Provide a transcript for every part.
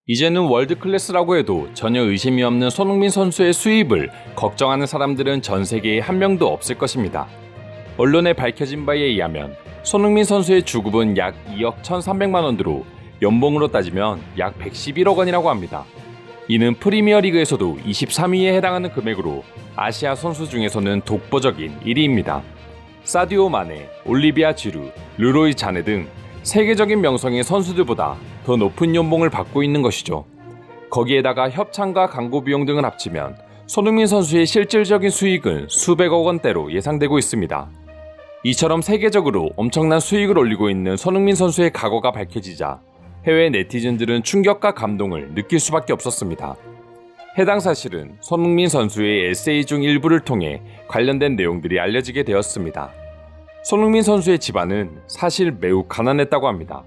이제는 월드클래스라고 해도 전혀 의심이 없는 손흥민 선수의 수입을 걱정하는 사람들은 전 세계에 한 명도 없을 것입니다. 언론에 밝혀진 바에 의하면 손흥민 선수의 주급은 약 2억 1,300만 원으로 연봉으로 따지면 약 111억 원이라고 합니다. 이는 프리미어리그에서도 23위에 해당하는 금액으로 아시아 선수 중에서는 독보적인 1위입니다. 사디오 마네, 올리비아 지루, 르로이 자네 등 세계적인 명성의 선수들보다 더 높은 연봉을 받고 있는 것이죠. 거기에다가 협찬과 광고 비용 등을 합치면 손흥민 선수의 실질적인 수익은 수백억 원대로 예상되고 있습니다. 이처럼 세계적으로 엄청난 수익을 올리고 있는 손흥민 선수의 과거가 밝혀지자 해외 네티즌들은 충격과 감동을 느낄 수밖에 없었습니다. 해당 사실은 손흥민 선수의 에세이 중 일부를 통해 관련된 내용들이 알려지게 되었습니다. 손흥민 선수의 집안은 사실 매우 가난했다고 합니다.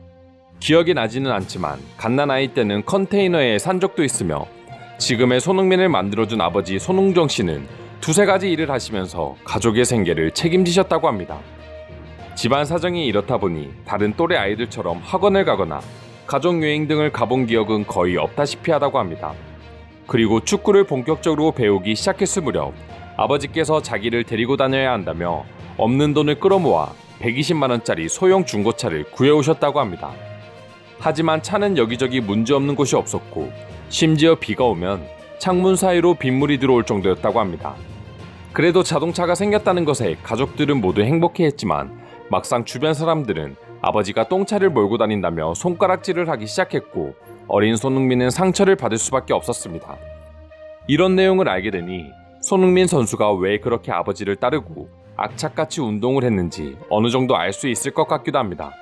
기억이 나지는 않지만 갓난아이 때는 컨테이너에 산 적도 있으며 지금의 손흥민을 만들어준 아버지 손흥정 씨는 두세 가지 일을 하시면서 가족의 생계를 책임지셨다고 합니다. 집안 사정이 이렇다 보니 다른 또래 아이들처럼 학원을 가거나 가족여행 등을 가본 기억은 거의 없다시피 하다고 합니다. 그리고 축구를 본격적으로 배우기 시작했을 무렵 아버지께서 자기를 데리고 다녀야 한다며 없는 돈을 끌어모아 120만원짜리 소형 중고차를 구해오셨다고 합니다. 하지만 차는 여기저기 문제없는 곳이 없었고 심지어 비가 오면 창문 사이로 빗물이 들어올 정도였다고 합니다. 그래도 자동차가 생겼다는 것에 가족들은 모두 행복해했지만 막상 주변 사람들은 아버지가 똥차를 몰고 다닌다며 손가락질을 하기 시작했고 어린 손흥민은 상처를 받을 수밖에 없었습니다. 이런 내용을 알게 되니 손흥민 선수가 왜 그렇게 아버지를 따르고 악착같이 운동을 했는지 어느 정도 알 수 있을 것 같기도 합니다.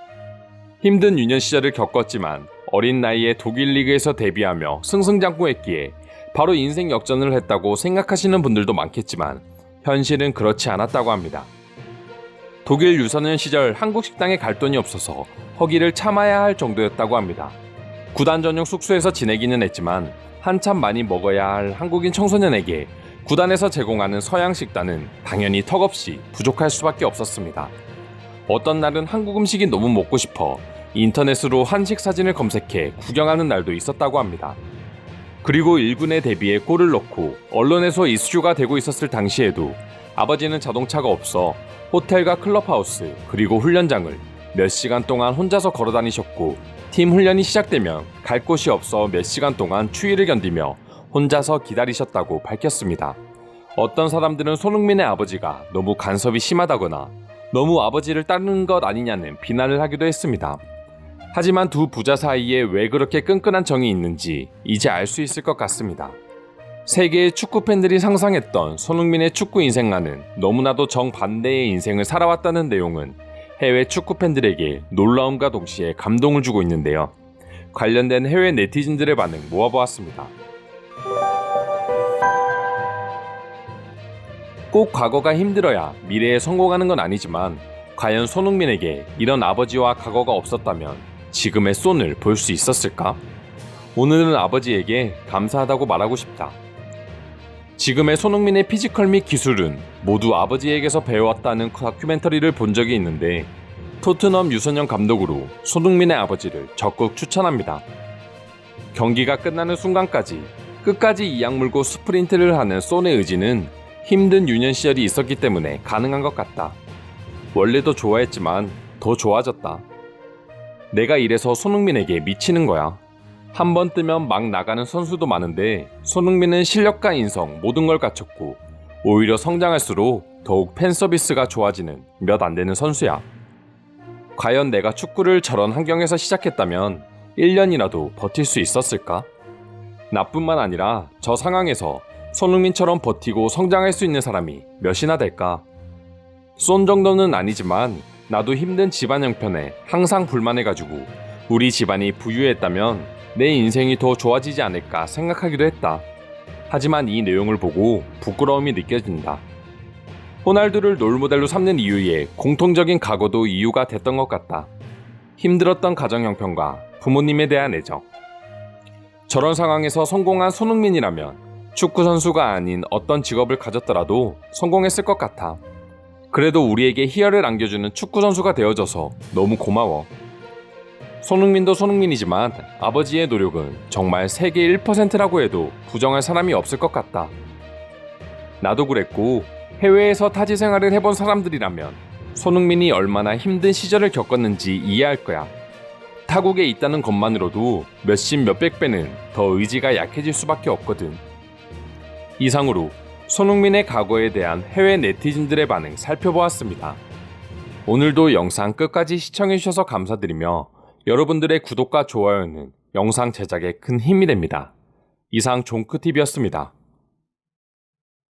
힘든 유년 시절을 겪었지만 어린 나이에 독일 리그에서 데뷔하며 승승장구했기에 바로 인생 역전을 했다고 생각하시는 분들도 많겠지만 현실은 그렇지 않았다고 합니다. 독일 유소년 시절 한국 식당에 갈 돈이 없어서 허기를 참아야 할 정도였다고 합니다. 구단 전용 숙소에서 지내기는 했지만 한참 많이 먹어야 할 한국인 청소년에게 구단에서 제공하는 서양 식단은 당연히 턱없이 부족할 수밖에 없었습니다. 어떤 날은 한국 음식이 너무 먹고 싶어 인터넷으로 한식 사진을 검색해 구경하는 날도 있었다고 합니다. 그리고 1군에 데뷔해 골을 넣고 언론에서 이슈가 되고 있었을 당시에도 아버지는 자동차가 없어 호텔과 클럽하우스 그리고 훈련장을 몇 시간 동안 혼자서 걸어 다니셨고 팀 훈련이 시작되면 갈 곳이 없어 몇 시간 동안 추위를 견디며 혼자서 기다리셨다고 밝혔습니다. 어떤 사람들은 손흥민의 아버지가 너무 간섭이 심하다거나 너무 아버지를 따르는 것 아니냐는 비난을 하기도 했습니다. 하지만 두 부자 사이에 왜 그렇게 끈끈한 정이 있는지 이제 알 수 있을 것 같습니다. 세계의 축구 팬들이 상상했던 손흥민의 축구 인생과는 너무나도 정반대의 인생을 살아왔다는 내용은 해외 축구 팬들에게 놀라움과 동시에 감동을 주고 있는데요. 관련된 해외 네티즌들의 반응 모아보았습니다. 꼭 과거가 힘들어야 미래에 성공하는 건 아니지만 과연 손흥민에게 이런 아버지와 과거가 없었다면 지금의 손을 볼 수 있었을까? 오늘은 아버지에게 감사하다고 말하고 싶다. 지금의 손흥민의 피지컬 및 기술은 모두 아버지에게서 배워왔다는 다큐멘터리를 본 적이 있는데 토트넘 유소년 감독으로 손흥민의 아버지를 적극 추천합니다. 경기가 끝나는 순간까지 끝까지 이악 물고 스프린트를 하는 손의 의지는 힘든 유년 시절이 있었기 때문에 가능한 것 같다. 원래도 좋아했지만 더 좋아졌다. 내가 이래서 손흥민에게 미치는 거야. 한 번 뜨면 막 나가는 선수도 많은데 손흥민은 실력과 인성 모든 걸 갖췄고 오히려 성장할수록 더욱 팬 서비스가 좋아지는 몇 안 되는 선수야. 과연 내가 축구를 저런 환경에서 시작했다면 1년이라도 버틸 수 있었을까? 나뿐만 아니라 저 상황에서 손흥민처럼 버티고 성장할 수 있는 사람이 몇이나 될까? 손 정도는 아니지만 나도 힘든 집안 형편에 항상 불만해가지고 우리 집안이 부유했다면 내 인생이 더 좋아지지 않을까 생각하기도 했다. 하지만 이 내용을 보고 부끄러움이 느껴진다. 호날두를 롤모델로 삼는 이유에 공통적인 각오도 이유가 됐던 것 같다. 힘들었던 가정 형편과 부모님에 대한 애정. 저런 상황에서 성공한 손흥민이라면 축구 선수가 아닌 어떤 직업을 가졌더라도 성공했을 것 같아. 그래도 우리에게 희열을 안겨주는 축구 선수가 되어줘서 너무 고마워. 손흥민도 손흥민이지만 아버지의 노력은 정말 세계 1%라고 해도 부정할 사람이 없을 것 같다. 나도 그랬고 해외에서 타지 생활을 해본 사람들이라면 손흥민이 얼마나 힘든 시절을 겪었는지 이해할 거야. 타국에 있다는 것만으로도 몇십 몇백 배는 더 의지가 약해질 수밖에 없거든. 이상으로 손흥민의 과거에 대한 해외 네티즌들의 반응 살펴보았습니다. 오늘도 영상 끝까지 시청해주셔서 감사드리며 여러분들의 구독과 좋아요는 영상 제작에 큰 힘이 됩니다. 이상 종크TV였습니다.